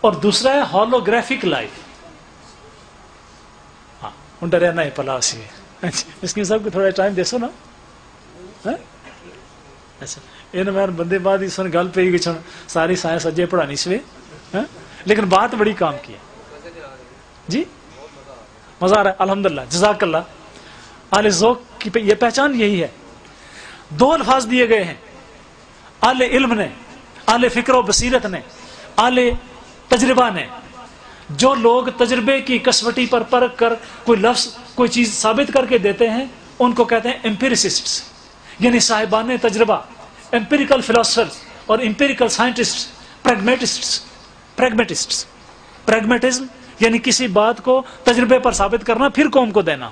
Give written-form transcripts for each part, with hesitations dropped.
اور دوسرا ہے ہولوگرافک لائف. ہاں ڈریا نہیں پلا سی مسکین صاحب کو تھوڑا ٹائم دے سو نا. اچھا یہ میں بندے بعد ہی سن گل پہ گچھن ساری سائنس اجے پڑھانی سوے لیکن بات بڑی کام کی ہے جی. مزہ آ رہا ہے الحمدللہ جزاک اللہ. اہل ذوق کی یہ پہچان یہی ہے. دو الفاظ دیے گئے ہیں اہل علم نے, اہل فکر و بصیرت نے, اہل تجربہ نے. جو لوگ تجربے کی کسوٹی پر پرکھ کر کوئی لفظ کوئی چیز ثابت کر کے دیتے ہیں ان کو کہتے ہیں امپیریسسٹس, یعنی صاحبان تجربہ, امپیریکل فلاسفرز اور امپیریکل سائنٹسٹس, پریگمیٹسٹس. پریگمیٹزم یعنی کسی بات کو تجربے پر ثابت کرنا پھر قوم کو دینا,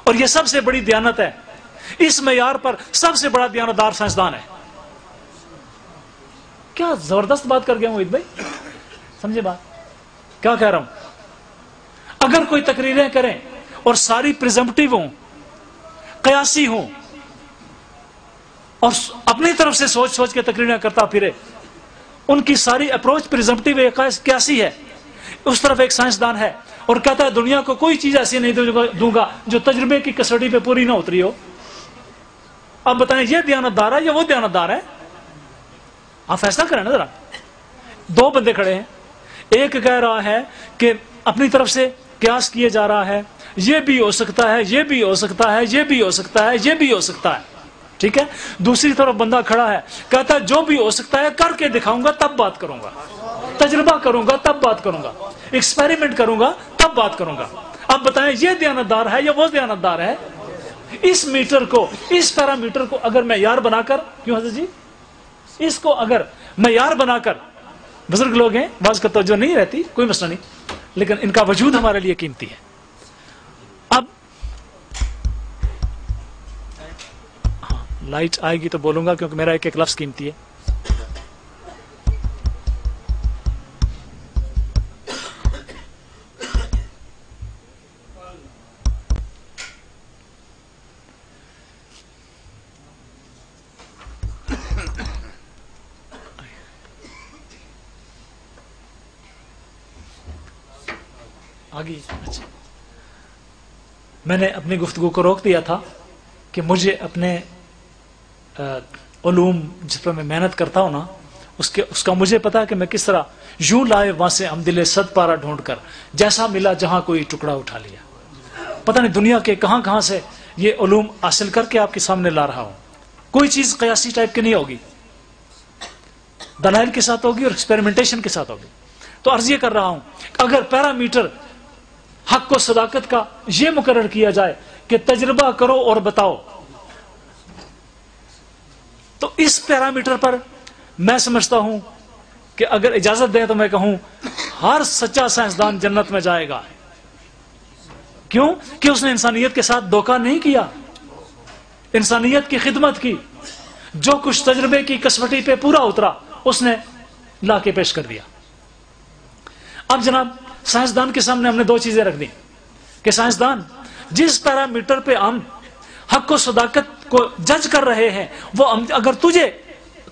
اور یہ سب سے بڑی دیانت ہے. اس معیار پر سب سے بڑا دیانتدار سائنسدان ہے. کیا زبردست بات کر گیا ہوں عید بھائی, سمجھے بات کیا کہہ رہا ہوں. اگر کوئی تقریریں کریں اور ساری پریزمپٹیو ہوں, قیاسی ہوں, اور اپنی طرف سے سوچ سوچ کے تقریریں کرتا پھرے, ان کی ساری اپروچ پریزمپٹیو قیاسی ہے. اس طرف ایک سائنسدان ہے اور کہتا ہے دنیا کو کوئی چیز ایسی نہیں دوں گا جو تجربے کی کسوٹی پہ پوری نہ اتری ہو. اب بتائیں یہ دیانتدار ہے یا وہ دیانتدار ہے؟ آپ فیصلہ کریں نا ذرا. دو بندے کھڑے ہیں, ایک کہہ رہا ہے کہ اپنی طرف سے قیاس کیے جا رہا ہے, یہ بھی ہو سکتا ہے, یہ بھی ہو سکتا ہے, یہ بھی ہو سکتا ہے, یہ بھی ہو سکتا ہے, ٹھیک ہے. دوسری طرف بندہ کھڑا ہے کہتا ہے جو بھی ہو سکتا ہے کر کے دکھاؤں گا تب بات کروں گا, تجربہ کروں گا تب بات کروں گا, ایکسپیریمنٹ کروں گا تب بات کروں گا. اب بتائیں یہ دیانتدار ہے یا وہ دیانتدار ہے؟ اس میٹر کو, اس پیرامیٹر کو اگر معیار بنا کر, کیوں حضرت جی, اس کو اگر معیار بنا کر, بزرگ لوگ ہیں بعض کا توجہ نہیں رہتی کوئی مسئلہ نہیں, لیکن ان کا وجود ہمارے لیے قیمتی ہے. اب ہاں لائٹ آئے گی تو بولوں گا کیونکہ میرا ایک ایک لفظ قیمتی ہے. آگے اچھا, میں نے اپنی گفتگو کو روک دیا تھا کہ مجھے اپنے علوم جس پر میں محنت کرتا ہوں نا اس کا مجھے پتا ہے کہ میں کس طرح یوں لائے وہاں سے ہم دل صد پارا ڈھونڈ کر, جیسا ملا جہاں کوئی ٹکڑا اٹھا لیا. پتہ نہیں دنیا کے کہاں کہاں سے یہ علوم حاصل کر کے آپ کے سامنے لا رہا ہوں. کوئی چیز قیاسی ٹائپ کی نہیں ہوگی, دلائل کے ساتھ ہوگی اور ایکسپیریمنٹیشن کے ساتھ ہوگی. تو عرض یہ کر رہا ہوں اگر پیرامیٹر حق و صداقت کا یہ مقرر کیا جائے کہ تجربہ کرو اور بتاؤ, تو اس پیرامیٹر پر میں سمجھتا ہوں کہ اگر اجازت دیں تو میں کہوں ہر سچا سائنسدان جنت میں جائے گا. کیوں کہ اس نے انسانیت کے ساتھ دھوکہ نہیں کیا, انسانیت کی خدمت کی, جو کچھ تجربے کی کسوٹی پہ پورا اترا اس نے لا کے پیش کر دیا. اب جناب سائنسدان کے سامنے ہم نے دو چیزیں رکھ دی کہ سائنسدان جس پیرامیٹر پہ ہم حق و صداقت کو جج کر رہے ہیں وہ اگر تجھے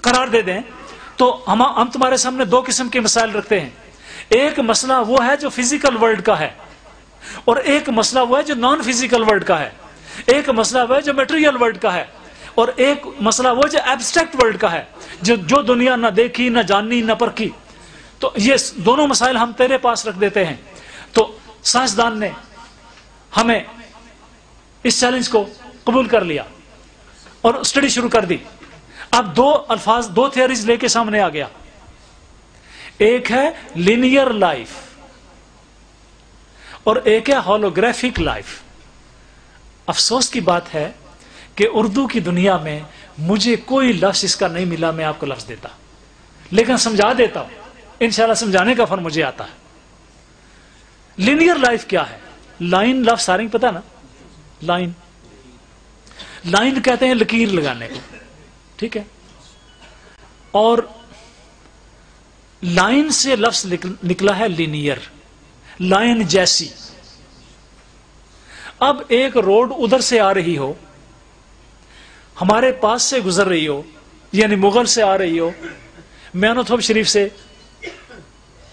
قرار دے دیں تو ہم تمہارے سامنے دو قسم کے مسائل رکھتے ہیں. ایک مسئلہ وہ ہے جو فزیکل ورلڈ کا ہے, اور ایک مسئلہ وہ ہے جو نان فزیکل ورلڈ کا ہے. ایک مسئلہ وہ ہے جو میٹیریل ورلڈ کا ہے, اور ایک مسئلہ وہ جو ایبسٹریکٹ ورلڈ کا ہے, جو دنیا نہ دیکھی نہ جانی نہ پرکھی. تو یہ دونوں مسائل ہم تیرے پاس رکھ دیتے ہیں. تو سائنسدان نے ہمیں اس چیلنج کو قبول کر لیا اور اسٹڈی شروع کر دی. اب دو تھیوریز لے کے سامنے آ گیا. ایک ہے لینئر لائف اور ایک ہے ہولوگرافک لائف. افسوس کی بات ہے کہ اردو کی دنیا میں مجھے کوئی لفظ اس کا نہیں ملا. میں آپ کو لفظ دیتا لیکن سمجھا دیتا ہوں, انشاءاللہ سمجھانے کا فن مجھے آتا ہے. لینئر لائف کیا ہے؟ لائن لفظ سارے پتہ نا, لائن کہتے ہیں لکیر لگانے کو, ٹھیک ہے, اور لائن سے لفظ نکلا ہے لینئر, لائن جیسی. اب ایک روڈ ادھر سے آ رہی ہو, ہمارے پاس سے گزر رہی ہو, یعنی مغل سے آ رہی ہو, میانو تھوپ شریف سے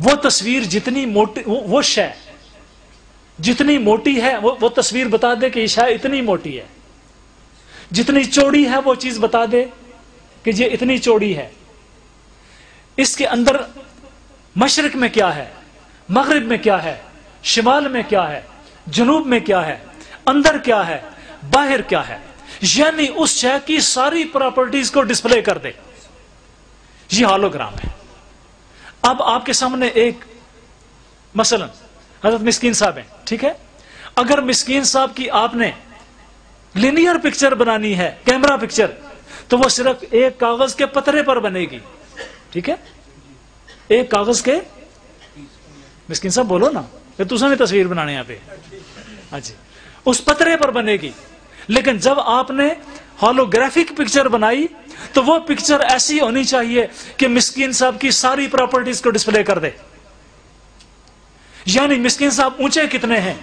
وہ تصویر جتنی موٹی، وہ شے جتنی موٹی ہے وہ تصویر بتا دے کہ یہ شے اتنی موٹی ہے، جتنی چوڑی ہے وہ چیز بتا دے کہ یہ اتنی چوڑی ہے، اس کے اندر مشرق میں کیا ہے، مغرب میں کیا ہے، شمال میں کیا ہے، جنوب میں کیا ہے، اندر کیا ہے، باہر کیا ہے، یعنی اس شے کی ساری پراپرٹیز کو ڈسپلے کر دے. یہ ہالوگرام ہے. اب آپ کے سامنے ایک مثلا حضرت مسکین صاحب ہیں، ٹھیک ہے، اگر مسکین صاحب کی آپ نے لینئر پکچر بنانی ہے، کیمرہ پکچر، تو وہ صرف ایک کاغذ کے پترے پر بنے گی، ٹھیک ہے، ایک کاغذ کے، مسکین صاحب بولو نا کہ تُساں نے تصویر بنانے یہاں پہ، ہاں جی، اس پترے پر بنے گی. لیکن جب آپ نے ہولوگرافک پکچر بنائی تو وہ پکچر ایسی ہونی چاہیے کہ مسکین صاحب کی ساری پراپرٹیز کو ڈسپلے کر دے. یعنی مسکین صاحب اونچے کتنے ہیں،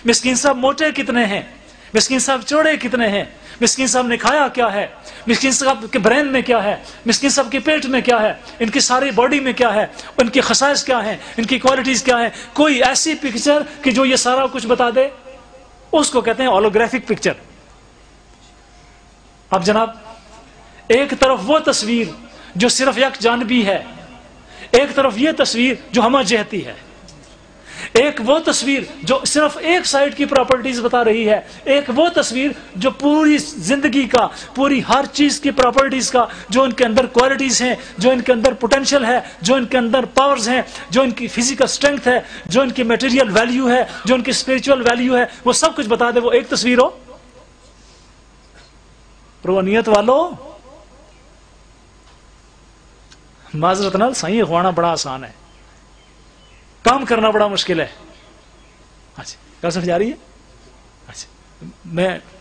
مسکین صاحب موٹے کتنے ہیں، مسکین صاحب چوڑے کتنے ہیں، مسکین صاحب نے کھایا کیا ہے، مسکین صاحب کے برین میں کیا ہے، مسکین صاحب کے پیٹ میں کیا ہے، ان کی ساری باڈی میں کیا ہے، ان کی خصائص کیا ہیں، ان کی کوالٹیز کیا ہیں. کوئی ایسی پکچر کہ جو یہ سارا کچھ بتا دے، اس کو کہتے ہیں ہولوگرافک پکچر. اب جناب ایک طرف وہ تصویر جو صرف یک جانبی ہے، ایک طرف یہ تصویر جو ہمہ جہتی ہے، ایک وہ تصویر جو صرف ایک سائڈ کی پراپرٹیز بتا رہی ہے، ایک وہ تصویر جو پوری زندگی کا، پوری ہر چیز کی پراپرٹیز کا، جو ان کے اندر کوالٹیز ہیں، جو ان کے اندر پوٹینشل ہے، جو ان کے اندر پاورز ہیں، جو ان کی فزیکل اسٹرینتھ ہے، جو ان کی میٹیریل ویلیو ہے، جو ان کی اسپریچول ویلیو ہے، وہ سب کچھ بتا دے، وہ ایک تصویر ہو. روحانیت والو معذرت نال صحیح خوانا بڑا آسان ہے، کام کرنا بڑا مشکل ہے. اچھا کیا سمجھ آ رہی ہے؟ اچھا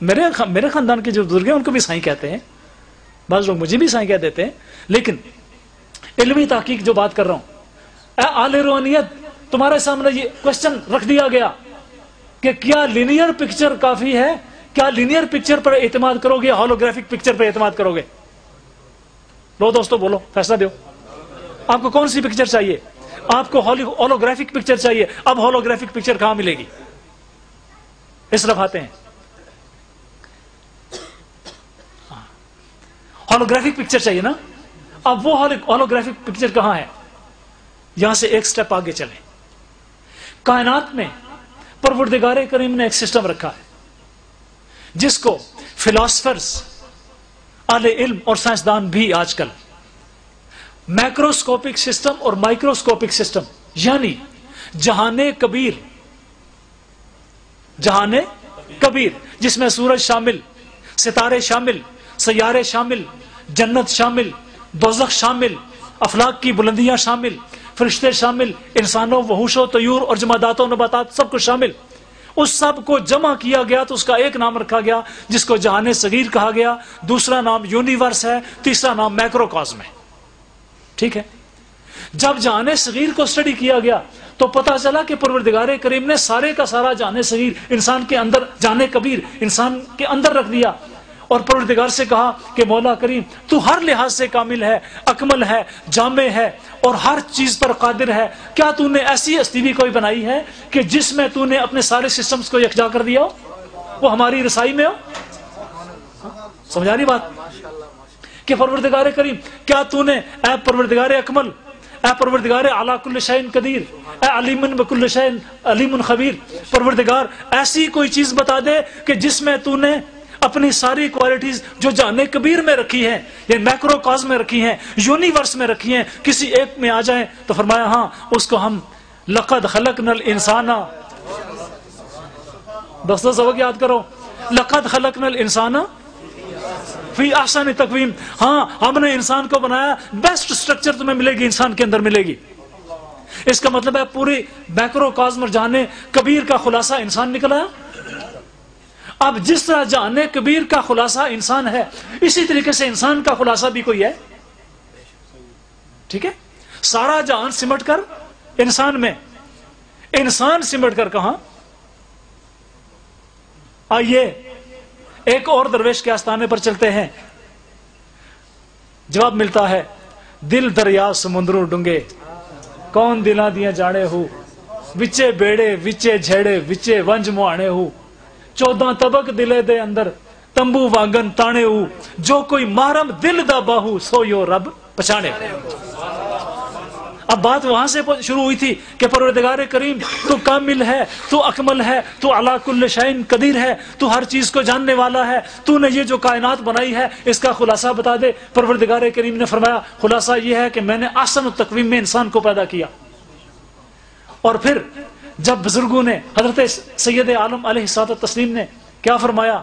میرے خاندان کے جو بزرگ ہیں ان کو بھی سائیں کہتے ہیں، بعض لوگ مجھے بھی سائیں کہہ دیتے ہیں، لیکن علمی تحقیق جو بات کر رہا ہوں، اے اہل روحانیت، تمہارے سامنے یہ کوشچن رکھ دیا گیا کہ کیا لینئر پکچر کافی ہے، کیا لینئر پکچر پر اعتماد کرو گے یا ہولوگرافک پکچر پر اعتماد کرو گے؟ لو دوستو بولو، فیصلہ دو. آپ کو کون سی پکچر چاہیے؟ آپ کو ہولوگرافک پکچر چاہیے. اب ہولوگرافک پکچر کہاں ملے گی؟ اس طرف آتے ہیں. ہولوگرافک پکچر چاہیے نا. اب وہ ہولوگرافک پکچر کہاں ہے؟ یہاں سے ایک سٹیپ آگے چلیں. کائنات میں پروردگار کریم نے ایک سسٹم رکھا ہے جس کو فلاسفرز، اہل علم اور سائنسدان بھی آج کل مائکروسکوپک سسٹم اور مائکروسکوپک سسٹم، یعنی جہان کبیر، جہان کبیر جس میں سورج شامل، ستارے شامل، سیارے شامل، جنت شامل، دوزخ شامل، افلاک کی بلندیاں شامل، فرشتے شامل، انسانوں، وحوش و طیور اور جمادات و نباتات سب کچھ شامل، اس سب کو جمع کیا گیا تو اس کا ایک نام رکھا گیا جس کو جہان صغیر کہا گیا، دوسرا نام یونیورس ہے، تیسرا نام میکروکازم ہے. ٹھیک ہے. جب جہان صغیر کو اسٹڈی کیا گیا تو پتا چلا کہ پروردگار کریم نے سارے کا سارا جہان صغیر انسان کے اندر، جہان کبیر انسان کے اندر رکھ دیا، اور پروردگار سے کہا کہ مولا کریم تو ہر لحاظ سے کامل ہے، اکمل ہے، جامع ہے اور ہر چیز پر قادر ہے. کیا تو نے ایسی ہستی بھی کوئی بنائی ہے کہ جس میں تو نے اپنے سارے سسٹمز کو یکجا کر دیا ہو، وہ ہماری رسائی میں ہو؟ سمجھا رہی بات؟ کہ پروردگار کریم، کیا تو نے اے پروردگار اکمل، اے پروردگار اعلیٰ کل شیء قدیر، اے علیم بکل شیء علیم خبیر، پروردگار ایسی کوئی چیز بتا دے کہ جس میں تو نے اپنی ساری کوالٹیز جو جہان کبیر میں رکھی ہیں، یہ میکرو کاز میں رکھی ہیں، یونیورس میں رکھی ہیں، کسی ایک میں آ جائیں. تو فرمایا ہاں، اس کو ہم لقد خلقنا الانسان، دوستو سبق یاد کرو، لقد خلقنا الانسان فی احسن تقویم. ہاں ہم نے انسان کو بنایا، بیسٹ سٹرکچر تمہیں ملے گی، انسان کے اندر ملے گی. اس کا مطلب ہے پوری میکرو کازم جہان کبیر کا خلاصہ انسان نکلا. اب جس طرح جہان کبیر کا خلاصہ انسان ہے، اسی طریقے سے انسان کا خلاصہ بھی کوئی ہے. ٹھیک ہے. سارا جہان سمٹ کر انسان میں، انسان سمٹ کر کہاں؟ آئیے ایک اور درویش کے آستانے پر چلتے ہیں. جواب ملتا ہے، دل دریا سمندروں ڈونگے، کون دلاں دیاں جانے ہو، وچے بیڑے وچے جھیڑے وچے ونج مہانے ہو، 14 طبق دلے دے اندر تمبو وانگن تانے ہو، جو کوئی محرم دل دا باہو سو یو رب پچھانے ہو۔ اب بات وہاں سے شروع ہوئی تھی کہ پروردگار کریم تو کامل ہے، تو اکمل ہے، تو علی کل شیء قدیر ہے، تو ہر چیز کو جاننے والا ہے، تو نے یہ جو کائنات بنائی ہے اس کا خلاصہ بتا دے۔ پروردگار کریم نے فرمایا خلاصہ یہ ہے کہ میں نے احسن التقویم میں انسان کو پیدا کیا۔ اور پھر جب بزرگوں نے، حضرت سید عالم علیہ الصلوۃ والتسلیم نے کیا فرمایا،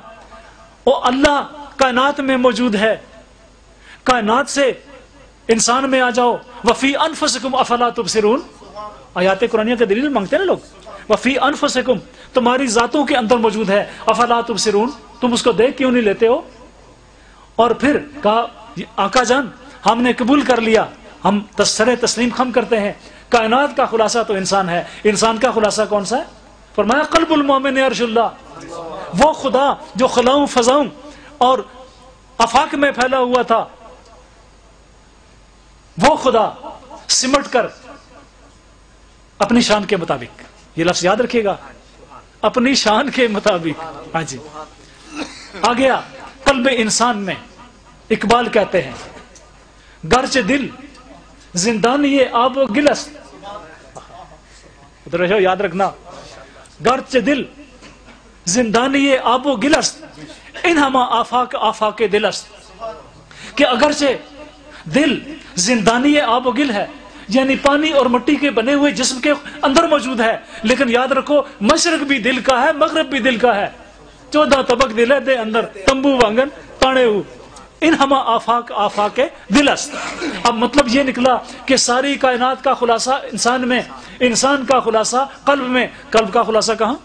او اللہ کائنات میں موجود ہے، کائنات سے انسان میں آ جاؤ، وفی انفسکم افلا تبصرون، آیات قرآنیہ کے دلیل مانگتے ہیں نا لوگ، وفی انفسکم تمہاری ذاتوں کے اندر موجود ہے، افلا تبصرون تم اس کو دیکھ کیوں نہیں لیتے ہو؟ اور پھر کہا آقا جان ہم نے قبول کر لیا، ہم سر تسلیم خم کرتے ہیں، کائنات کا خلاصہ تو انسان ہے، انسان کا خلاصہ کون سا ہے؟ فرمایا قلب المومن عرش اللہ، وہ خدا جو خلاؤں فضاؤں اور آفاق میں پھیلا ہوا تھا، وہ خدا سمٹ کر اپنی شان کے مطابق، یہ لفظ یاد رکھیے گا، اپنی شان کے مطابق، ہاں جی آ گیا قلب انسان میں۔ اقبال کہتے ہیں گرچہ دل زندانی آب و گلس، ادھر رہو یاد رکھنا، گرچہ دل زندانی آب و گلس انہما آفاق آفاق دلس، کہ اگرچہ دل زندانی آب و گل ہے، یعنی پانی اور مٹی کے بنے ہوئے جسم کے اندر موجود ہے، لیکن یاد رکھو مشرق بھی دل کا ہے، مغرب بھی دل کا ہے، 14 طبق دلے دے اندر تمبو وانگن تانے ہو، انہما آفاق آفاق دلس۔ اب مطلب یہ نکلا کہ ساری کائنات کا خلاصہ انسان میں، انسان کا خلاصہ قلب میں، قلب کا خلاصہ کہاں؟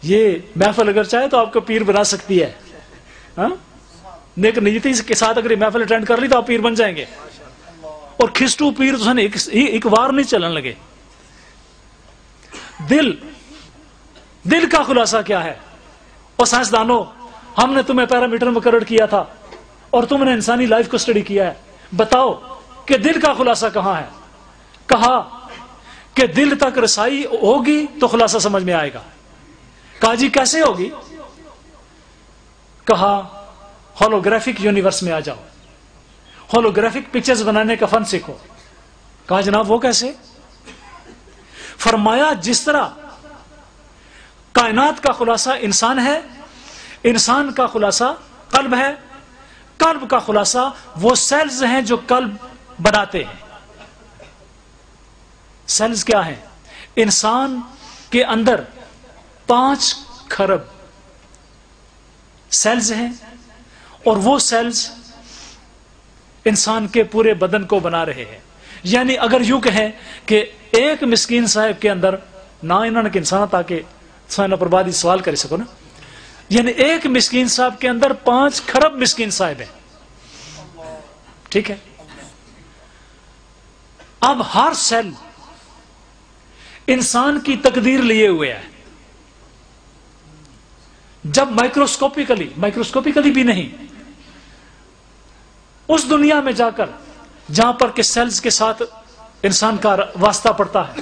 یہ محفل اگر چاہے تو آپ کو پیر بنا سکتی ہے، ہاں نیک نیتی کے ساتھ اگر یہ محفل اٹینڈ کر لی تو آپ پیر بن جائیں گے، اور کھسٹو پیر تو ایک وار نہیں چلن لگے۔ دل کا خلاصہ کیا ہے؟ اور سائنسدانوں ہم نے تمہیں پیرامیٹر مقرر کیا تھا اور تم نے انسانی لائف کو اسٹڈی کیا ہے، بتاؤ کہ دل کا خلاصہ کہاں ہے؟ کہا کہ دل تک رسائی ہوگی تو خلاصہ سمجھ میں آئے گا۔ کہا جی کیسے ہوگی؟ کہا ہولوگرافک یونیورس میں آ جاؤ، ہولوگرافک پکچرز بنانے کا فن سیکھو۔ کہا جناب وہ کیسے؟ فرمایا جس طرح کائنات کا خلاصہ انسان ہے، انسان کا خلاصہ قلب ہے، قلب کا خلاصہ وہ سیلز ہیں جو قلب بناتے ہیں۔ سیلز کیا ہیں؟ انسان کے اندر 5 کھرب سیلز ہیں، اور وہ سیلز انسان کے پورے بدن کو بنا رہے ہیں۔ یعنی اگر یوں کہیں کہ ایک مسکین صاحب کے اندر نہ انہوں نے انسان تاکہ سوائنا پر بعد سوال کر سکو نا، یعنی ایک مسکین صاحب کے اندر 5 کھرب مسکین صاحب ہیں، ٹھیک ہے؟ اب ہر سیل انسان کی تقدیر لیے ہوئے ہے۔ جب مائکروسکوپیکلی بھی نہیں، اس دنیا میں جا کر جہاں پر کہ سیلز کے ساتھ انسان کا واسطہ پڑتا ہے،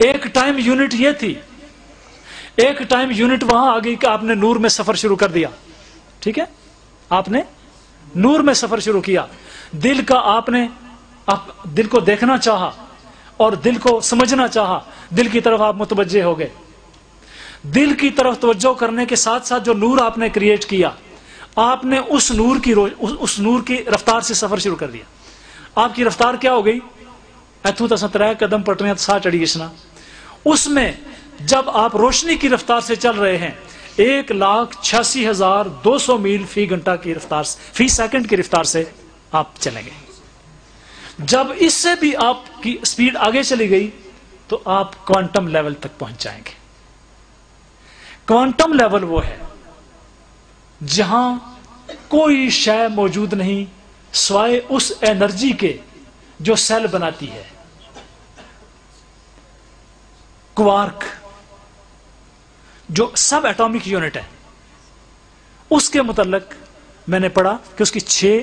ایک ٹائم یونٹ یہ تھی، ایک ٹائم یونٹ وہاں آ گئی کہ آپ نے نور میں سفر شروع کر دیا، ٹھیک ہے؟ آپ نے نور میں سفر شروع کیا، دل کا آپ نے دل کو دیکھنا چاہا اور دل کو سمجھنا چاہا، دل کی طرف آپ متوجہ ہو گئے۔ دل کی طرف توجہ کرنے کے ساتھ ساتھ جو نور آپ نے کریٹ کیا، آپ نے اس نور کی رفتار سے سفر شروع کر دیا۔ آپ کی رفتار کیا ہو گئی؟ ایتھوں تساں 3 قدم پٹنے سا چڑھی گشنا۔ اس میں جب آپ روشنی کی رفتار سے چل رہے ہیں 1,86,200 میل فی گھنٹہ کی رفتار، فی سیکنڈ کی رفتار سے آپ چلیں گے۔ جب اس سے بھی آپ کی سپیڈ آگے چلی گئی تو آپ کوانٹم لیول تک پہنچ جائیں گے۔ کوانٹم لیول وہ ہے جہاں کوئی شے موجود نہیں سوائے اس انرجی کے جو سیل بناتی ہے۔ کوارک جو سب ایٹامک یونٹ ہے، اس کے متعلق میں نے پڑھا کہ اس کی 6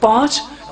5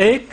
1,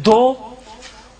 2,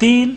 3,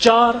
4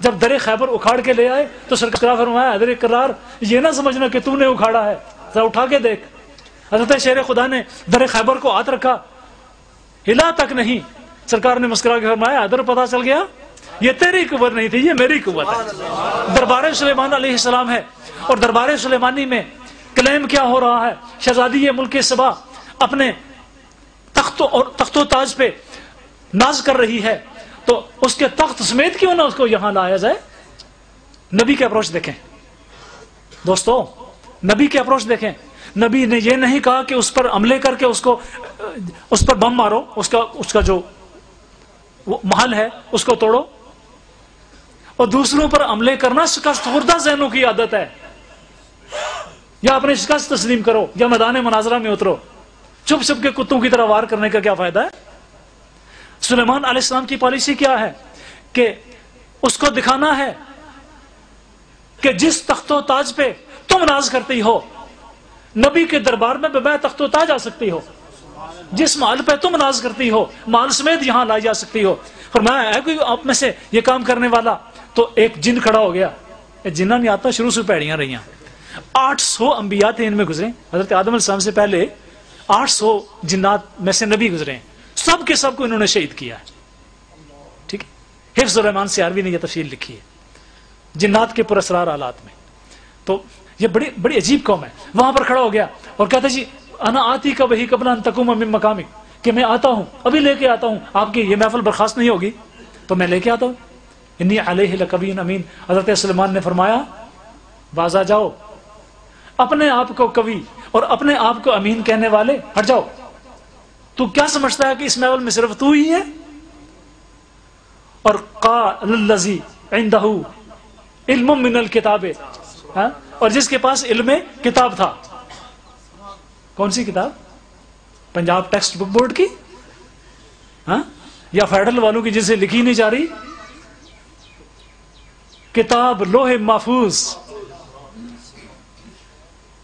جب در خیبر اکھاڑ کے لے آئے تو سرکار فرمایا حیدر کرار یہ نہ سمجھنا کہ تو نے اکھاڑا ہے، ذرا اٹھا کے دیکھ۔ حضرت شیر خدا نے در خیبر کو ہاتھ رکھا، ہلا تک نہیں۔ سرکار نے مسکرا کے فرمایا حیدر پتہ چل گیا یہ تیری قوت نہیں تھی، یہ میری قوت ہے۔ دربار سلیمان علیہ السلام ہے، اور دربار سلیمانی میں کلیم کیا ہو رہا ہے؟ شہزادی ملک سبا اپنے تخت و تاج پہ ناز کر رہی ہے، تو اس کے تخت سمیت کیوں نہ اس کو یہاں لایا جائے؟ نبی کے اپروچ دیکھیں دوستو، نبی کے اپروچ دیکھیں۔ نبی نے یہ نہیں کہا کہ اس پر حملے کر کے اس پر بم مارو، اس کا جو محل ہے اس کو توڑو، اور دوسروں پر حملے کرنا شکست خوردہ ذہنوں کی عادت ہے۔ یا اپنے شکست تسلیم کرو یا میدان مناظرہ میں اترو، چھپ چھپ کے کتوں کی طرح وار کرنے کا کیا فائدہ ہے؟ سلیمان علیہ السلام کی پالیسی کیا ہے کہ اس کو دکھانا ہے کہ جس تخت و تاج پہ تم ناز کرتی ہو، نبی کے دربار میں بغیر تخت و تاج آ سکتی ہو، جس محل پہ تم ناز کرتی ہو محل سمیت یہاں لائی جا سکتی ہو۔ فرمایا ہے کوئی آپ میں سے یہ کام کرنے والا؟ تو ایک جن کھڑا ہو گیا، جنہ نہیں آتا شروع سے پیڑیاں رہیاں، 800 انبیاء تھے ان میں گزرے، حضرت آدم علیہ السلام سے پہلے 800 جنات میں سے نبی گزرے ہیں، سب کے سب کو انہوں نے شہید کیا ہے۔ ٹھیک ہے، حفظ الرحمان سیاروی نے یہ تفصیل لکھی ہے جنات کے پراسرار حالات میں۔ تو یہ بڑی عجیب قوم ہے۔ وہاں پر کھڑا ہو گیا اور کہتا جی انا آتی کا وہی قبل ان تقوم من مقامک، کہ میں آتا ہوں، ابھی لے کے آتا ہوں، آپ کی یہ محفل برخاست نہیں ہوگی تو میں لے کے آتا ہوں۔ انی علیہ لقوی امین۔ حضرت سلیمان نے فرمایا بازا جاؤ، اپنے آپ کو قوی اور اپنے آپ کو امین کہنے والے ہٹ جاؤ، تو کیا سمجھتا ہے کہ اس محفل میں صرف تو ہی ہے؟ اور قال الذی عندہ علم من الکتاب، اور جس کے پاس علم کتاب تھا، کون سی کتاب؟ پنجاب ٹیکسٹ بک بورڈ کی یا فیڈرل والوں کی جسے لکھی نہیں جا رہی؟ کتاب لوح محفوظ،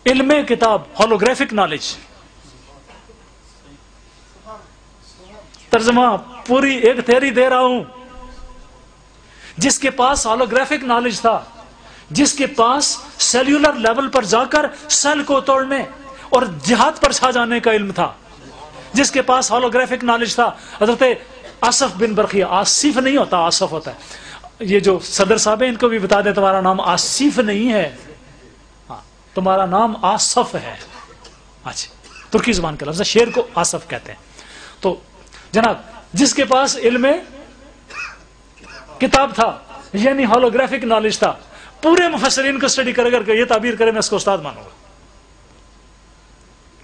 علم کتاب، ہولوگرافک نالج۔ ترجمہ پوری ایک تھیوری دے رہا ہوں۔ جس کے پاس ہولوگرافک نالج تھا، جس کے پاس سیلولر لیول پر جا کر سیل کو توڑنے اور جہاد پر چھا جانے کا علم تھا، جس کے پاس ہولوگرافک نالج تھا، حضرت آصف بن برقیہ، آصف نہیں ہوتا آصف ہوتا ہے۔ یہ جو صدر صاحب ہیں ان کو بھی بتا دیں تمہارا نام آصف نہیں ہے، تمہارا نام آصف ہے۔ اچھا، ترکی زبان کا لفظ ہے، شیر کو آصف کہتے ہیں۔ تو جناب جس کے پاس علم کتاب تھا یعنی ہولوگرافک نالج تھا، پورے مفسرین کو اسٹڈی کر کر یہ تعبیر کرے میں اس کو استاد مانوں گا۔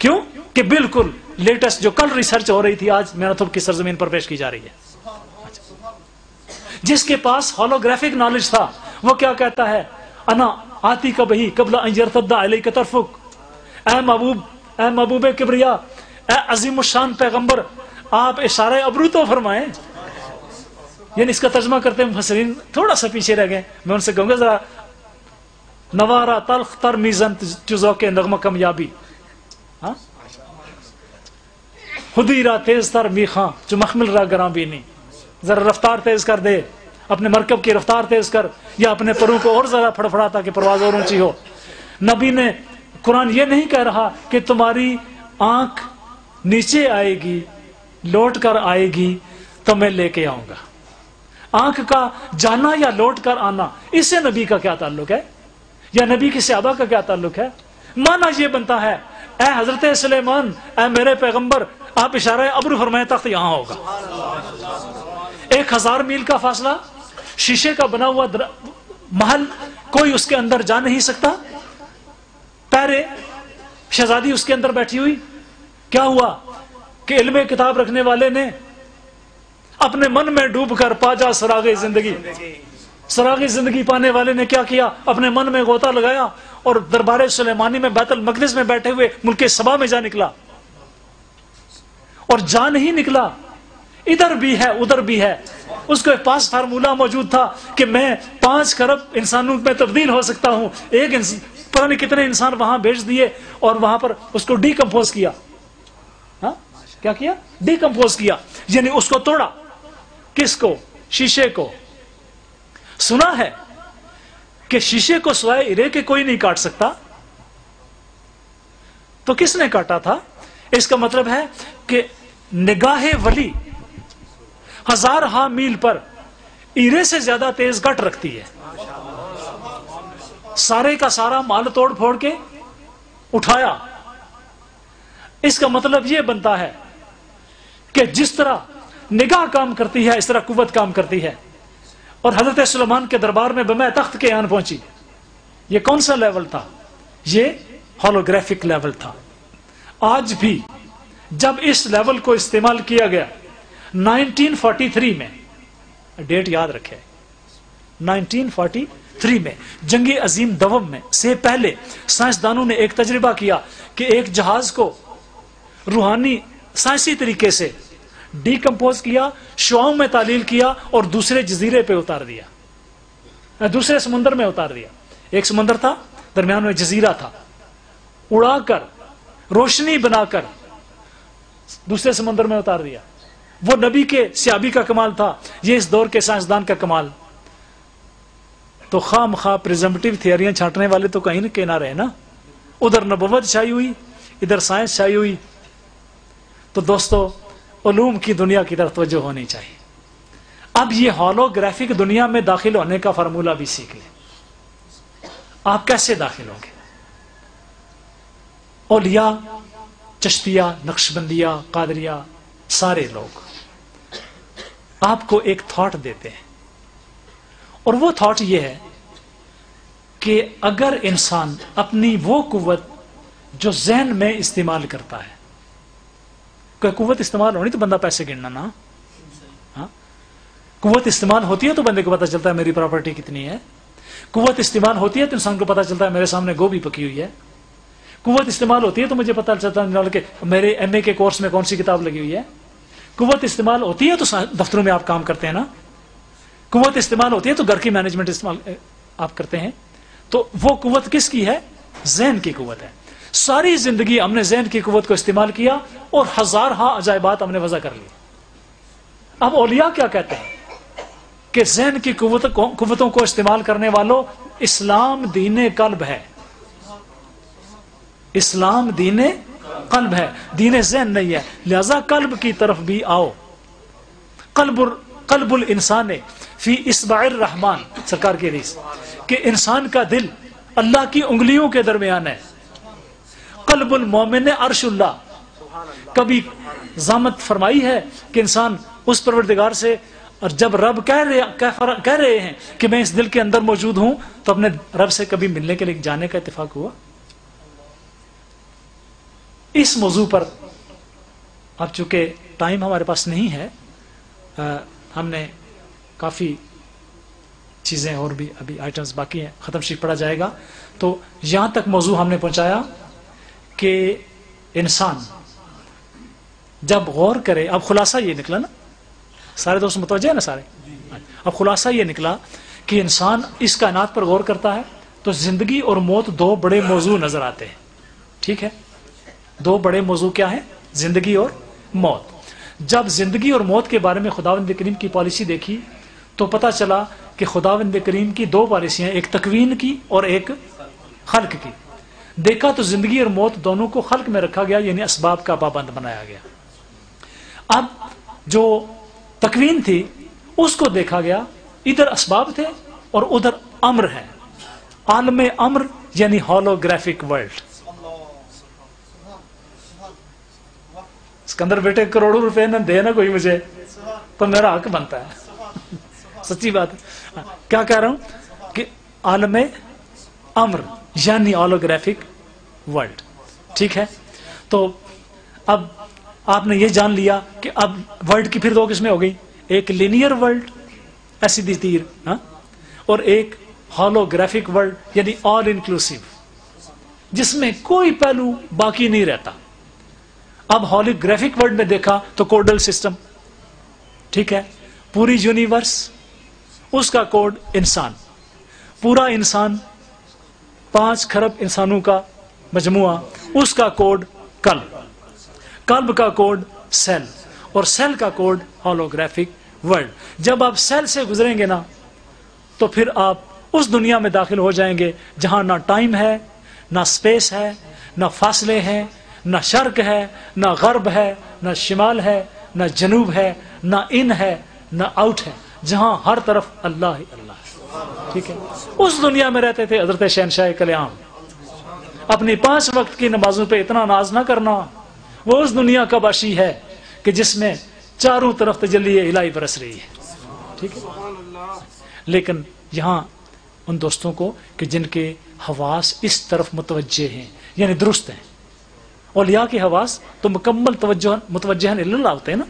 کیوں کہ بالکل لیٹسٹ جو کل ریسرچ ہو رہی تھی آج میراتھن کی سرزمین پر پیش کی جا رہی ہے۔ جس کے پاس ہولوگرافک نالج تھا وہ کیا کہتا ہے؟ انا آتی کا بہی قبل ان یرتد علیک طرفک، اے محبوب کبریا، اے عظیم الشان پیغمبر، آپ اشارہ ابرو تو فرمائیں۔ یعنی اس کا ترجمہ کرتے ہیں مفسرین تھوڑا سا پیچھے رہ گئے، میں ان سے کہوں گا ذرا نوارا تلخ تر میزن چوزوک نغمہ کمیابی، خودی را تیز تر میخاں جو مخمل را گراں بینی، ذرا رفتار تیز کر دے، اپنے مرکب کی رفتار تیز کر، یا اپنے پروں کو اور ذرا پھڑپھڑا تاکہ پرواز اور اونچی ہو۔ نبی نے قرآن یہ نہیں کہہ رہا کہ تمہاری آنکھ نیچے آئے گی، لوٹ کر آئے گی تو میں لے کے آؤں گا۔ آنکھ کا جانا یا لوٹ کر آنا، اس سے نبی کا کیا تعلق ہے یا نبی کی صحابہ کا کیا تعلق ہے؟ مانا یہ بنتا ہے اے حضرت سلیمان، اے میرے پیغمبر، آپ اشارہ ابرو فرمائیں تخت یہاں ہوگا۔ 1000 میل کا فاصلہ، شیشے کا بنا ہوا محل، کوئی اس کے اندر جا نہیں سکتا، پہرے، شہزادی اس کے اندر بیٹھی ہوئی۔ کیا ہوا کہ علم کتاب رکھنے والے نے اپنے من میں ڈوب کر پا جا سراغ زندگی، سراغ زندگی پانے والے نے کیا کیا؟ اپنے من میں غوطہ لگایا اور دربار سلیمانی میں بیت المقدس میں بیٹھے ہوئے ملک سبا میں جا نکلا، اور جا نہیں نکلا، ادھر بھی ہے ادھر بھی ہے۔ اس کے پاس فارمولہ موجود تھا کہ میں 5 کروڑ انسانوں میں تبدیل ہو سکتا ہوں۔ ایک پتہ نہیں کتنے انسان وہاں بھیج دیے اور وہاں پر اس کو ڈی کمپوز کیا۔ کیا کیا؟ ڈی کمپوز کیا، یعنی اس کو توڑا۔ کس کو؟ شیشے کو۔ سنا ہے کہ شیشے کو سوائے ہیرے کے کوئی نہیں کاٹ سکتا، تو کس نے کاٹا تھا؟ اس کا مطلب ہے کہ نگاہ ولی ہزار ہاں میل پر ہیرے سے زیادہ تیز کٹ رکھتی ہے، سارے کا سارا مال توڑ پھوڑ کے اٹھایا۔ اس کا مطلب یہ بنتا ہے کہ جس طرح نگاہ کام کرتی ہے اس طرح قوت کام کرتی ہے۔ اور حضرت سلیمان کے دربار میں بمہ تخت کے آن پہنچی، یہ کون سا لیول تھا؟ یہ ہولوگرافک لیول تھا۔ آج بھی جب اس لیول کو استعمال کیا گیا 1943 میں، ڈیٹ یاد رکھے، 1943 میں جنگ عظیم دوم میں سے پہلے سائنسدانوں نے ایک تجربہ کیا کہ ایک جہاز کو روحانی سائنسی طریقے سے ڈیکمپوز کیا، شعاؤں میں تعلیل کیا اور دوسرے جزیرے پہ اتار دیا، دوسرے سمندر میں اتار دیا۔ ایک سمندر تھا، درمیان میں جزیرہ تھا، اڑا کر روشنی بنا کر دوسرے سمندر میں اتار دیا۔ وہ نبی کے سیابی کا کمال تھا، یہ اس دور کے سائنسدان کا کمال۔ تو خام خواہ پریزمپٹیو تھیوریاں چھانٹنے والے تو کہیں نہ کہنا رہے نا، ادھر نبوت چھائی ہوئی ادھر سائنس چھائی ہوئی۔ تو دوستو علوم کی دنیا کی طرف توجہ ہونی چاہیے۔ اب یہ ہولوگرافک دنیا میں داخل ہونے کا فارمولہ بھی سیکھ لیں۔ آپ کیسے داخل ہوں گے؟ اولیاء، چشتیہ، نقشبندیہ، قادریہ، سارے لوگ آپ کو ایک تھاٹ دیتے ہیں، اور وہ تھاٹ یہ ہے کہ اگر انسان اپنی وہ قوت جو ذہن میں استعمال کرتا ہے، کوئی قوت استعمال ہونی تو بندہ پیسے گننا نا، ہاں؟ قوت استعمال ہوتی ہے تو بندے کو پتہ چلتا ہے میری پراپرٹی کتنی ہے، قوت استعمال ہوتی ہے تو انسان کو پتہ چلتا ہے میرے سامنے گوبھی پکی ہوئی ہے، قوت استعمال ہوتی ہے تو مجھے پتہ چلتا ہے کہ میرے ایم اے کے کورس میں کون سی کتاب لگی ہوئی ہے، قوت استعمال ہوتی ہے تو دفتروں میں آپ کام کرتے ہیں نا، قوت استعمال ہوتی ہے تو گھر کی مینجمنٹ استعمال آپ کرتے ہیں۔ تو وہ قوت کس کی ہے؟ ذہن کی قوت ہے۔ ساری زندگی ہم نے ذہن کی قوت کو استعمال کیا اور ہزار ہاں عجائبات ہم نے وضع کر لی۔ اب اولیاء کیا کہتے ہیں کہ ذہن کی قوتوں کو استعمال کرنے والوں، اسلام دین قلب ہے، اسلام دین قلب ہے، دین ذہن نہیں ہے، لہذا قلب کی طرف بھی آؤ۔ قلب الانسان فی اصبع الرحمن، سرکار کی حدیث کہ انسان کا دل اللہ کی انگلیوں کے درمیان ہے۔ قلب المومن عرش اللہ، کبھی ضامت فرمائی ہے کہ انسان اس پروردگار سے، اور جب رب کہہ رہے ہیں کہ میں اس دل کے اندر موجود ہوں، تو اپنے رب سے کبھی ملنے کے لیے جانے کا اتفاق ہوا؟ اس موضوع پر اب چونکہ ٹائم ہمارے پاس نہیں ہے، ہم نے کافی چیزیں اور بھی ابھی آئٹمز باقی ہیں، ختم شریف پڑھا جائے گا، تو یہاں تک موضوع ہم نے پہنچایا کہ انسان جب غور کرے، اب خلاصہ یہ نکلا نا، سارے دوست متوجہ ہیں نا سارے؟ اب خلاصہ یہ نکلا کہ انسان اس کائنات پر غور کرتا ہے تو زندگی اور موت دو بڑے موضوع نظر آتے ہیں، ٹھیک ہے؟ دو بڑے موضوع کیا ہیں؟ زندگی اور موت۔ جب زندگی اور موت کے بارے میں خداوند کریم کی پالیسی دیکھی تو پتہ چلا کہ خداوند کریم کی دو پالیسیاں، ایک تکوین کی اور ایک خلق کی۔ دیکھا تو زندگی اور موت دونوں کو خلق میں رکھا گیا، یعنی اسباب کا پابند بنایا گیا۔ اب جو تکوین تھی اس کو دیکھا گیا، ادھر اسباب تھے اور ادھر امر ہے، عالم امر یعنی ہولوگرافک ورلڈ۔ اسکندر بیٹے کروڑوں روپے نہ دے نا کوئی مجھے تو میرا حق بنتا ہے، سچی بات ہے۔ کیا کہہ رہا ہوں کہ عالم امر یعنی ہولوگرافک ورلڈ، ٹھیک ہے؟ تو اب آپ نے یہ جان لیا کہ اب ورلڈ کی پھر دو قسمیں ہو گئی، ایک لینئر ورلڈ ایسی دی تیر، ہاں، اور ایک ہولوگرافک ورلڈ یعنی آل انکلوسیو، جس میں کوئی پہلو باقی نہیں رہتا۔ اب ہولوگرافک ورلڈ میں دیکھا تو کوڈل سسٹم، ٹھیک ہے؟ پوری یونیورس، اس کا کوڈ انسان، پورا انسان 5 کھرب انسانوں کا مجموعہ، اس کا کوڈ قلب، قلب کا کوڈ سیل، اور سیل کا کوڈ ہولوگرافک ورلڈ۔ جب آپ سیل سے گزریں گے نا تو پھر آپ اس دنیا میں داخل ہو جائیں گے جہاں نہ ٹائم ہے، نہ سپیس ہے، نہ فاصلے ہیں، نہ شرق ہے، نہ غرب ہے، نہ شمال ہے، نہ جنوب ہے، نہ ان ہے، نہ آؤٹ ہے، جہاں ہر طرف اللہ ہی اللہ ہے. ٹھیک ہے. اس دنیا میں رہتے تھے حضرت شہنشاہ کلیام. اپنی 5 وقت کی نمازوں پہ اتنا ناز نہ کرنا. وہ اس دنیا کا باشی ہے کہ جس میں چاروں طرف تجلی الہی برس رہی ہے. ٹھیک ہے. لیکن یہاں ان دوستوں کو کہ جن کے حواس اس طرف متوجہ ہیں، یعنی درست ہیں. اولیاء کے حواس تو مکمل متوجہ اللہ ہوتے ہیں نا،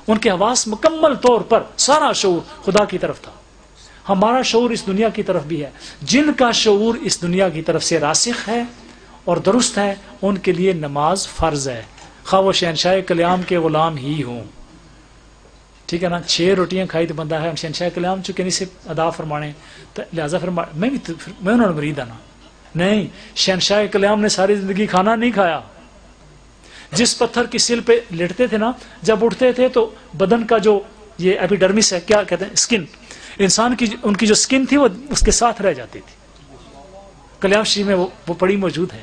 ان کے حواس مکمل طور پر سارا شعور خدا کی طرف تھا. ہمارا شعور اس دنیا کی طرف بھی ہے. جن کا شعور اس دنیا کی طرف سے راسخ ہے اور درست ہے ان کے لیے نماز فرض ہے، خواہ وہ شہنشاہ کلیام کے غلام ہی ہوں. ٹھیک ہے نا. 6 روٹیاں کھائی تو بندہ ہے شہنشاہ کلیام چونکہ نہیں سے ادا فرمانے، تو لہٰذا پھر میں انہوں نے مرید آنا نہیں. شہنشاہ کلیام نے ساری زندگی کھانا نہیں کھایا. جس پتھر کی سل پہ لیٹتے تھے نا، جب اٹھتے تھے تو بدن کا جو یہ ایپیڈرمس ہے، کیا کہتے ہیں، اسکن، انسان کی ان کی جو اسکن تھی وہ اس کے ساتھ رہ جاتی تھی. کلیام شریف میں وہ پڑی موجود ہے.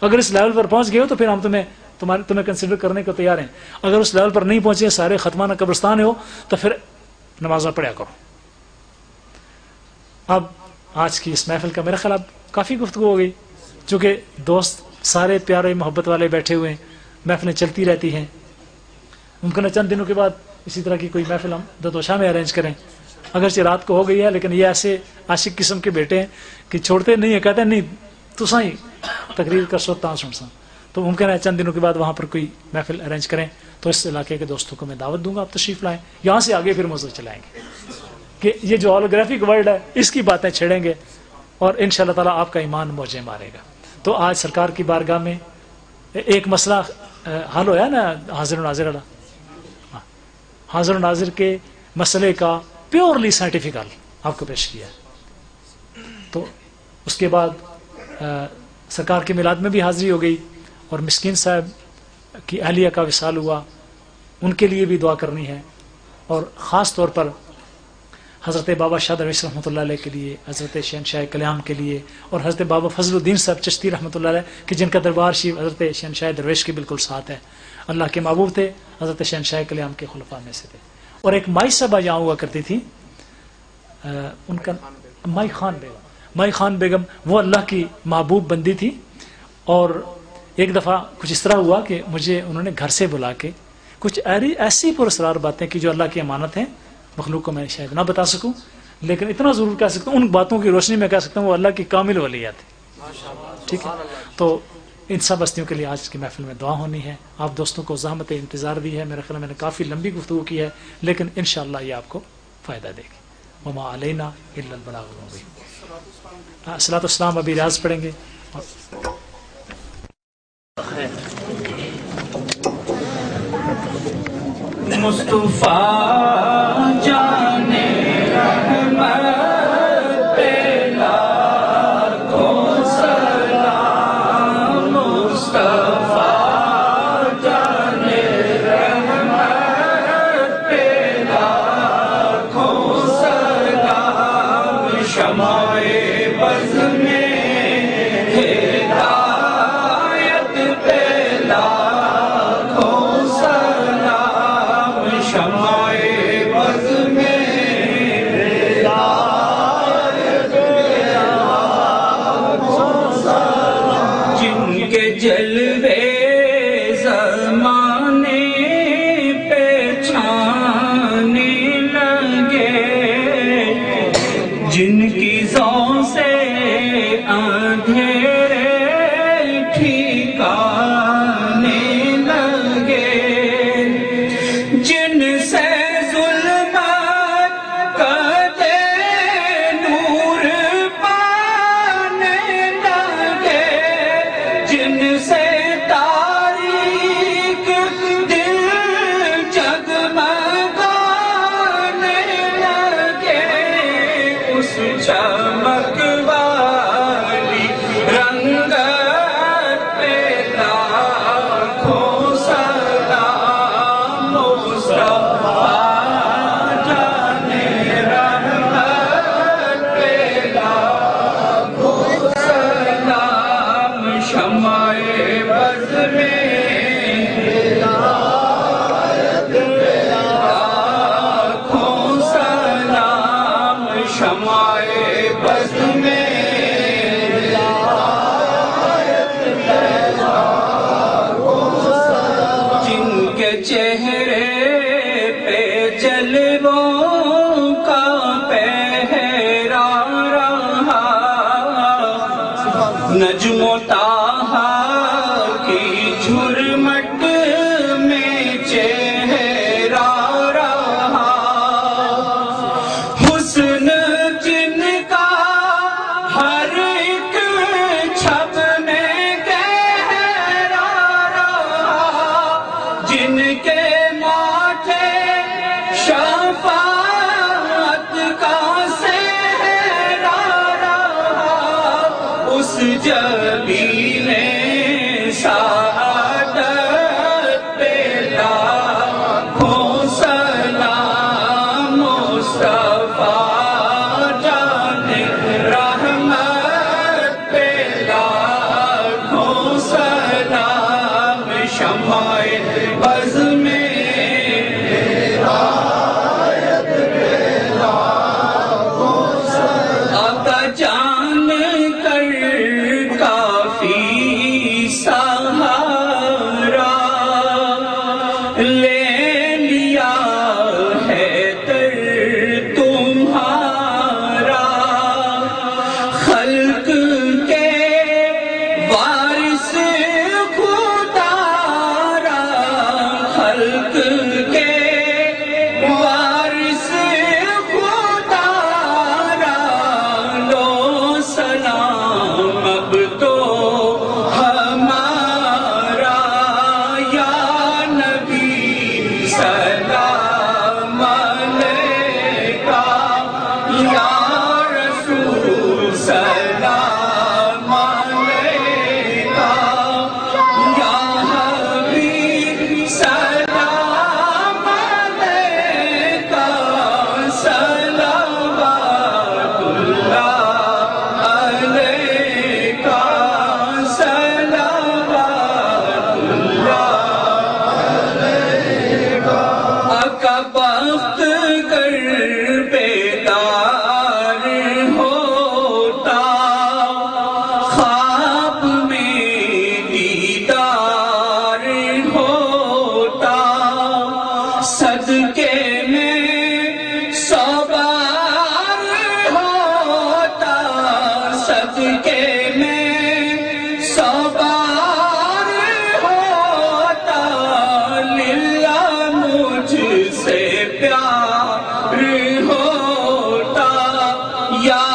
اگر اس لیول پر پہنچ گئے ہو تو پھر ہم تمہیں کنسیڈر کرنے کو تیار ہیں. اگر اس لیول پر نہیں پہنچے، سارے ختمانہ قبرستان ہو، تو پھر نمازیں پڑھا کرو. اب آج کی اس محفل کا میرا خیال اب کافی گفتگو ہو گئی، چونکہ دوست سارے پیارے محبت والے بیٹھے ہوئے ہیں، محفلیں چلتی رہتی ہیں. ممکن ہے چند دنوں کے بعد اسی طرح کی کوئی محفل ہم ددوشاہ میں ارینج کریں. اگرچہ رات کو ہو گئی ہے، لیکن یہ ایسے عاشق قسم کے بیٹے ہیں کہ چھوڑتے نہیں ہیں، کہتے ہیں نہیں تساں ہی تقریر کر سو تاں سن سا. تو ممکن ہے چند دنوں کے بعد وہاں پر کوئی محفل ارینج کریں. تو اس علاقے کے دوستوں کو میں دعوت دوں گا، آپ تشریف لائیں. یہاں سے آگے پھر موضوع چلائیں گے کہ یہ جو ہولوگرافک ورلڈ ہے اس کی باتیں چھیڑیں گے، اور ان شاء اللہ تعالیٰ آپ کا ایمان موجیں مارے گا. تو آج سرکار کی بارگاہ میں ایک مسئلہ حل ہوا نا، حاضر و ناظر والا. حاضر و ناظر کے مسئلے کا پیورلی سائنٹیفک حل آپ کو پیش کیا. تو اس کے بعد سرکار کے میلاد میں بھی حاضری ہو گئی، اور مسکین صاحب کی اہلیہ کا وصال ہوا، ان کے لیے بھی دعا کرنی ہے. اور خاص طور پر حضرت بابا شاہ درویش رحمۃ اللہ علیہ کے لیے، حضرت شہنشاہ کلیام کے لیے، اور حضرت بابا فضل الدین صاحب چشتی رحمۃ اللہ علیہ کہ جن کا دربار شریف حضرت شہنشاہ درویش کے بالکل ساتھ ہے. اللہ کے محبوب تھے، حضرت شہنشاہ کلیام کے خلفاء میں سے تھے. اور ایک مائی صاحبہ یہاں ہوا کرتی تھی، ان کا مائی خان بیگم، وہ اللہ کی محبوب بندی تھی. اور ایک دفعہ کچھ اس طرح ہوا کہ مجھے انہوں نے گھر سے بلا کے کچھ ایسی پراسرار باتیں کی جو اللہ کی امانت ہیں، مخلوق کو میں شاید نہ بتا سکوں، لیکن اتنا ضرور کہہ سکتا ہوں، ان باتوں کی روشنی میں کہہ سکتا ہوں وہ اللہ کی کامل ولیات ہے. ٹھیک ہے. تو ان سب ہستیوں کے لیے آج کی محفل میں دعا ہونی ہے. آپ دوستوں کو زحمت انتظار دی ہے، میرے خیال میں نے کافی لمبی گفتگو کی ہے، لیکن انشاءاللہ یہ آپ کو فائدہ دے گی. وما علینا الا البلاغ المبین. صلاۃ والسلام ابھی ریاض پڑھیں گے. مصطفیٰ جانے رحمت پہ لاکھوں سلام. مصطفیٰ جانے رحمت پہ لاکھوں سلام. شمع بز میں ہدایت پہ لاکھوں سلام. شمع بز میں ہدایت پہ لاکھوں سلام. جن کے جلوے زمانے پہ چھانے لگے، جن کی ذوں سے اندھیرے ٹھکانے لگے، جن سے ظلمت قدے نور پانے لگے، جن سے تاریک دل جگمگانے لگے، اس چمک والی نجم و طاہا کی جھرمٹ میں چہرہ رہا، حسن جن کا ہر ایک چھب میں گہرا رہا، جن کے ماتھے شفاعت کا سہرا رہا، اس جبین سعادت پہ لاکھوں سلام، مصطفیٰ جان رحمت پہ لاکھوں سلام، شمع بز میں آقا جان کر کافی سہارا لے لیا ہے در تمہارا، خلق کے وارث خدا را، خلق کے وارث خدا را، لو سلام اب تو ہمارا، یا نبی سلام علیکہ، یا رسول سلام علیکہ، یا حبیب سلام علیکہ، صلوات اللہ علیکہ، صلوات اللہ۔ آقا بخت گر بیدار ہوتا، خواب میں دیدار ہوتا، صدقے میں 100 بار ہوتا، صدقے میں 100 بار ہوتا، للہ مجھ سے پیار ہوتا، یا